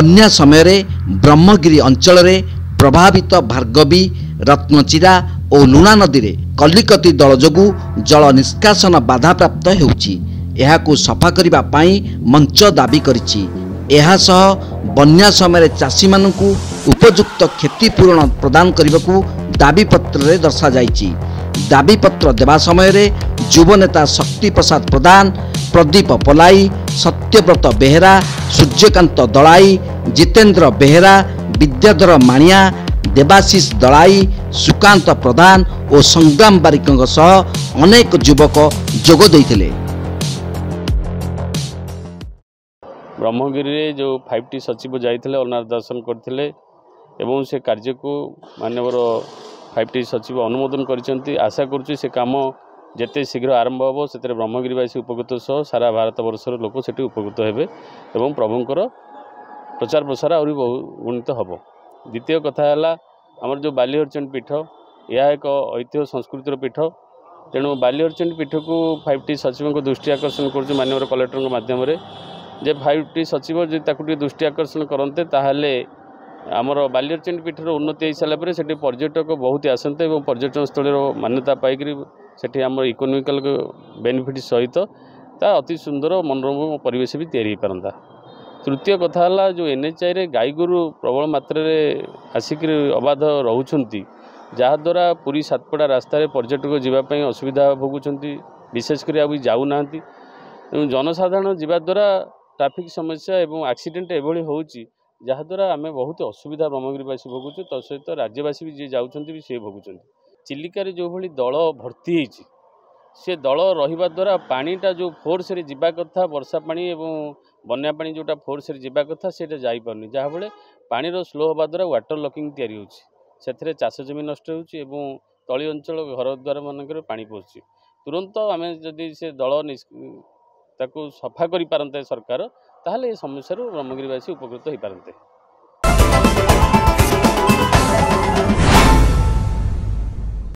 बन्या समय ब्रह्मगिरी अंचल प्रभावित भार्गवी रत्नचिरा और लुणा नदी में कलिकती दल जोगु जल निष्कासन बाधाप्राप्त होउछि। एहाकु सफा करिबा पाई मंच दाबी करिछि। एहा सह बन्या समय चाषी मानकु उपयुक्त क्षतिपूरण प्रदान करने दाबी पत्र दर्शा जाइछि। दाबी पत्र देवा समय युवनेता शक्ति प्रसाद प्रधान, प्रदीप पलाई, सत्यव्रत बेहेरा, सूर्यकांत दलाई, जितेन्द्र बेहेरा, विद्याधर माणिया, देवाशीष दलाई, सुकांत प्रधान और संग्राम बारिक अनेक युवक जोग देइथिले। ब्रह्मगिरी जो 5T सचिव जाइथिले अनार दर्शन करथिले एवं से कार्य को माननीय 5T सचिव अनुमोदन करिसेंती। आशा करूची से काम जेते शीघ्र आरंभ हो से ब्रह्मगिरीवासी उपकृत सह सारा भारत वर्षर लोक से उपकृत हेबे एवं प्रभुंकर प्रचार प्रसार आहरी उन्नत हम। द्वितीय कथा है आमर जो बालीहरचंड पीठ यह एक ऐतिह्य संस्कृतिर पीठ, तेणु बालीहरचंड पीठ को 5T सचिव दृष्टि आकर्षण कर माननीय कलेक्टर माध्यम जे 5T सचिव जो दृष्टि आकर्षण करते ताहले आमर बालीहरचंड पीठर उन्नति हो सारापर से पर्यटक बहुत आसते और पर्यटन स्थल मान्यता पाइक से आम इकोनोमिकल बेनिफिट सहित अति सुंदर मनोरम परिवेश भी तैयारी पारंता। तृतीय कथा है जो NHI रे गाईगोरु प्रबल मात्रा आसिक अबाध रोचंती जहाद्वारा पूरी सातपड़ा रास्तार पर्यटक जावाई असुविधा भोगुंट, विशेषकर अभी जाऊना जनसाधारण जीवा द्वारा ट्रैफिक समस्या एवं एक्सीडेंट एभली होउची जहाद्वारा आम बहुत असुविधा ब्रह्मगिरीवासी भोगुचु। तत्सहित राज्यवासी भी जी जाऊँच भी सी भोगुंट। चिलिकार जो भली दल भर्ती होती से दल रहा द्वारा पानीटा जो फोर्स रे जीवा कथा वर्षा पानी एवं बन्या पानी जोटा फोर्स रे जीवा कथा सेटा जाई पारनी, जहाँ फले पानीर स्लो होगा द्वारा वाटर लॉकिंग तैयारी होछि। से चाष जमी नष्ट होछि एवं तली अंचल घर द्वार मानक पानी पशुछि। तुरंत आम जदि से दल ताकू सफा करि पारंते सरकार ताहले ए समस्या ब्रह्मगिरीवासी उपकृत हो पारंते।